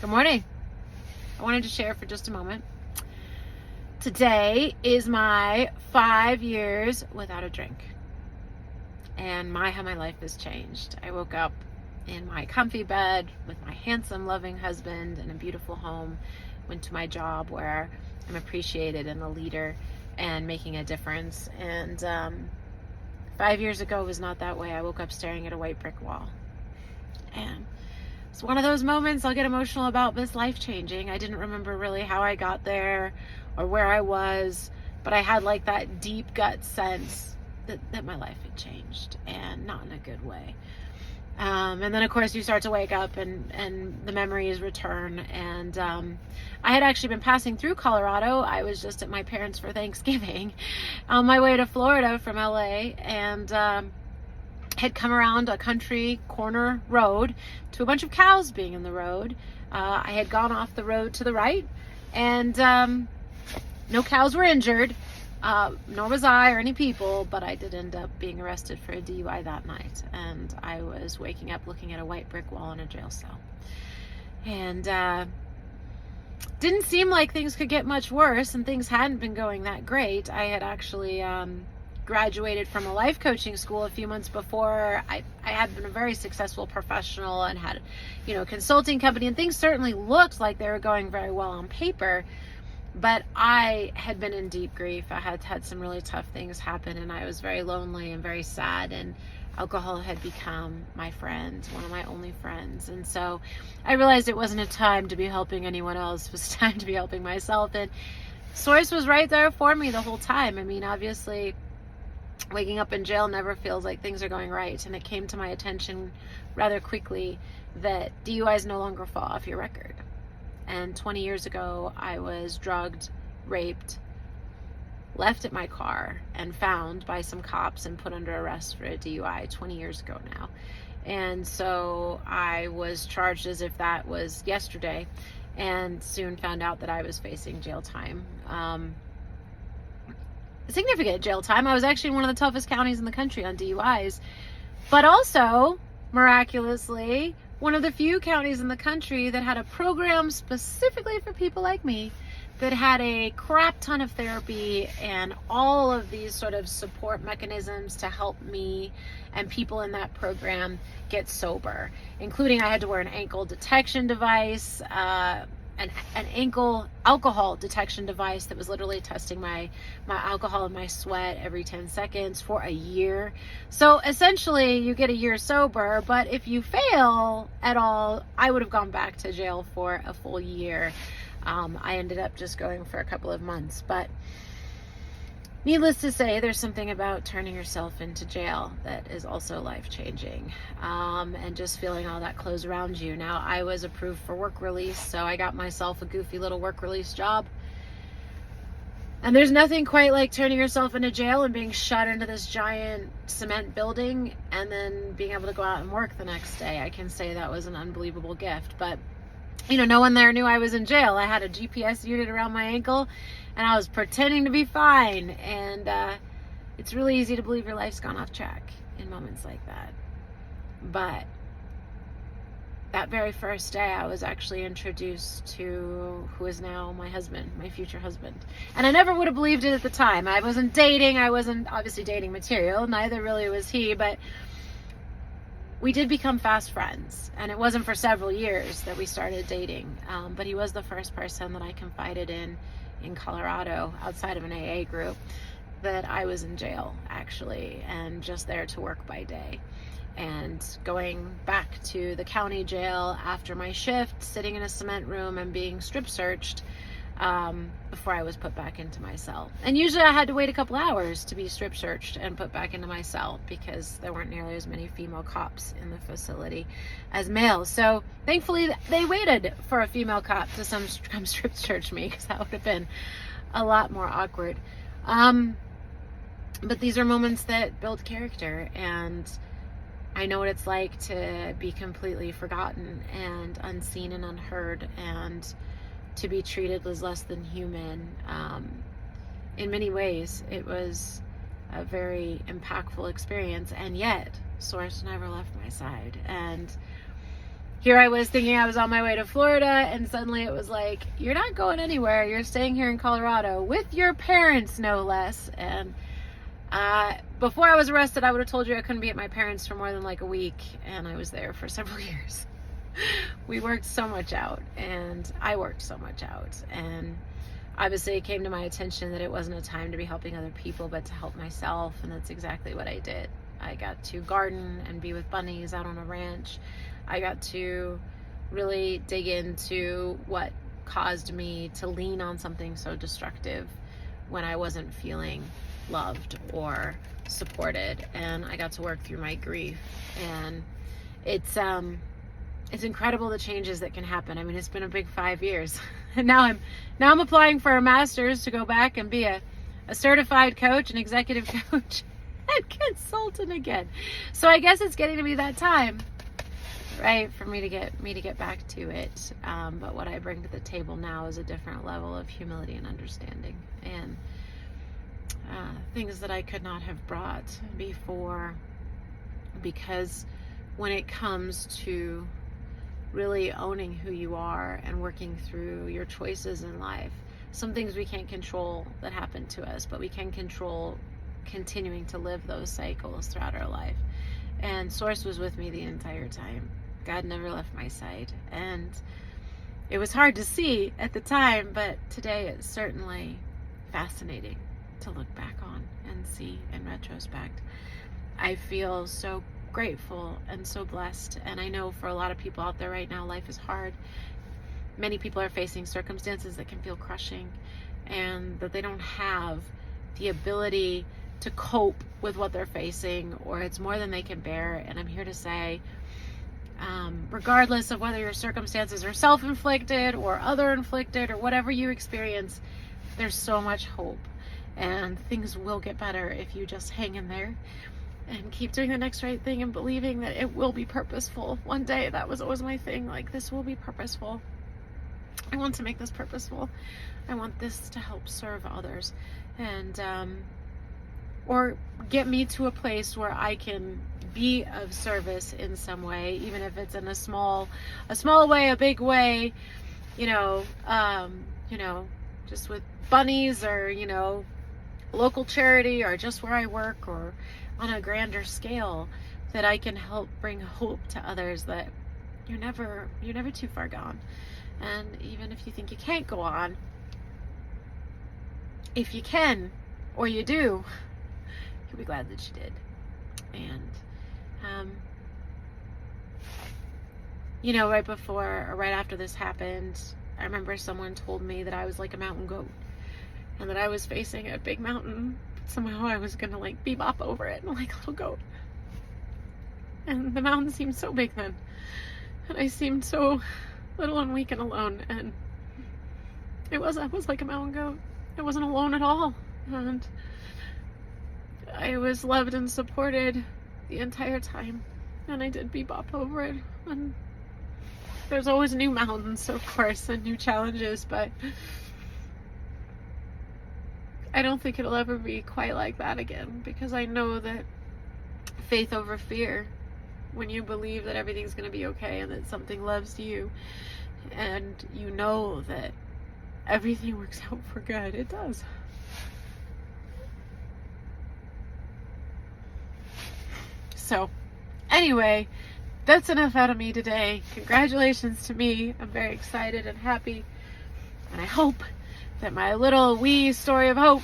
Good morning. I wanted to share for just a moment. Today is my 5 years without a drink. And how my life has changed. I woke up in my comfy bed with my handsome, loving husband and a beautiful home. Went to my job where I'm appreciated and a leader and making a difference. And 5 years ago was not that way. I woke up staring at a white brick wall. And it's one of those moments I'll get emotional about, but it's life-changing. I didn't remember really how I got there or where I was, but I had like that deep gut sense that my life had changed, and not in a good way. And then of course you start to wake up and the memories return. And I had actually been passing through Colorado. I was just at my parents for Thanksgiving on my way to Florida from LA, and had come around a country corner road to a bunch of cows being in the road. I had gone off the road to the right, and no cows were injured, nor was I or any people, but I did end up being arrested for a DUI that night. And I was waking up looking at a white brick wall in a jail cell. And didn't seem like things could get much worse, and things hadn't been going that great. I had actually graduated from a life coaching school a few months before. I had been a very successful professional and had, a consulting company, and things certainly looked like they were going very well on paper. But I had been in deep grief. I had had some really tough things happen, and I was very lonely and very sad, and alcohol had become my friend, one of my only friends. And so I realized it wasn't a time to be helping anyone else. It was time to be helping myself. And Source was right there for me the whole time. I mean, obviously, waking up in jail never feels like things are going right. And it came to my attention rather quickly that DUIs no longer fall off your record. And 20 years ago, I was drugged, raped, left at my car, and found by some cops and put under arrest for a DUI 20 years ago now. And so I was charged as if that was yesterday, and soon found out that I was facing jail time. Significant jail time. I was actually in one of the toughest counties in the country on DUIs, but also, miraculously, one of the few counties in the country that had a program specifically for people like me, that had a crap ton of therapy and all of these sort of support mechanisms to help me and people in that program get sober, including I had to wear an ankle detection device, an ankle alcohol detection device that was literally testing my alcohol in my sweat every 10 seconds for a year. So essentially you get a year sober, but if you fail at all, I would have gone back to jail for a full year. I ended up just going for a couple of months, but needless to say, there's something about turning yourself into jail that is also life-changing, and just feeling all that close around you. Now, I was approved for work release, so I got myself a goofy little work release job. And there's nothing quite like turning yourself into jail and being shut into this giant cement building and then being able to go out and work the next day. I can say that was an unbelievable gift, but no one there knew I was in jail. I had a GPS unit around my ankle, and I was pretending to be fine. And it's really easy to believe your life's gone off track in moments like that. But that very first day, I was actually introduced to who is now my husband, my future husband. And I never would have believed it at the time. I wasn't dating. I wasn't obviously dating material. Neither really was he, but we did become fast friends, and it wasn't for several years that we started dating. But he was the first person that I confided in Colorado, outside of an AA group, that I was in jail, actually, and just there to work by day. And going back to the county jail after my shift, sitting in a cement room and being strip searched before I was put back into my cell. And usually I had to wait a couple hours to be strip searched and put back into my cell because there weren't nearly as many female cops in the facility as males. So thankfully they waited for a female cop to come strip search me, because that would have been a lot more awkward. But these are moments that build character, and I know what it's like to be completely forgotten and unseen and unheard, and to be treated as less than human. In many ways, it was a very impactful experience, and yet Source never left my side. And here I was thinking I was on my way to Florida, and suddenly it was like, you're not going anywhere. You're staying here in Colorado with your parents, no less. And before I was arrested, I would have told you I couldn't be at my parents for more than like a week, and I was there for several years. We worked so much out, and I worked so much out, and obviously it came to my attention that it wasn't a time to be helping other people, but to help myself, and that's exactly what I did. I got to garden and be with bunnies out on a ranch. I got to really dig into what caused me to lean on something so destructive when I wasn't feeling loved or supported, and I got to work through my grief. And it's incredible the changes that can happen. I mean, it's been a big 5 years. And now I'm applying for a master's to go back and be a certified coach, an executive coach, and consultant again. So I guess it's getting to be that time, right, for me to get back to it. But what I bring to the table now is a different level of humility and understanding, and things that I could not have brought before, because when it comes to really owning who you are and working through your choices in life, some things we can't control that happen to us, but we can control continuing to live those cycles throughout our life. And Source was with me the entire time. God never left my side, and it was hard to see at the time, but today it's certainly fascinating to look back on and see in retrospect. I feel so grateful and so blessed, and I know for a lot of people out there right now, life is hard. Many people are facing circumstances that can feel crushing, and that they don't have the ability to cope with what they're facing, or it's more than they can bear. And I'm here to say, regardless of whether your circumstances are self-inflicted or other-inflicted or whatever you experience, there's so much hope, and things will get better if you just hang in there and keep doing the next right thing and believing that it will be purposeful. One day, that was always my thing, like, this will be purposeful. I want to make this purposeful. I want this to help serve others, and or get me to a place where I can be of service in some way, even if it's in a small way, a big way, just with bunnies, or, local charity, or just where I work, or on a grander scale, that I can help bring hope to others that you're never too far gone. And even if you think you can't go on, if you can, or you do, you'll be glad that you did. And right after this happened, I remember someone told me that I was like a mountain goat, and that I was facing a big mountain, but somehow I was gonna like bebop over it like a little goat. And the mountain seemed so big then, and I seemed so little and weak and alone, and I was like a mountain goat. I wasn't alone at all, and I was loved and supported the entire time, and I did bebop over it. And there's always new mountains, of course, and new challenges, but I don't think it'll ever be quite like that again, because I know that faith over fear, when you believe that everything's going to be okay and that something loves you, and you know that everything works out for good, it does. So, anyway, that's enough out of me today. Congratulations to me. I'm very excited and happy, and I hope that my little wee story of hope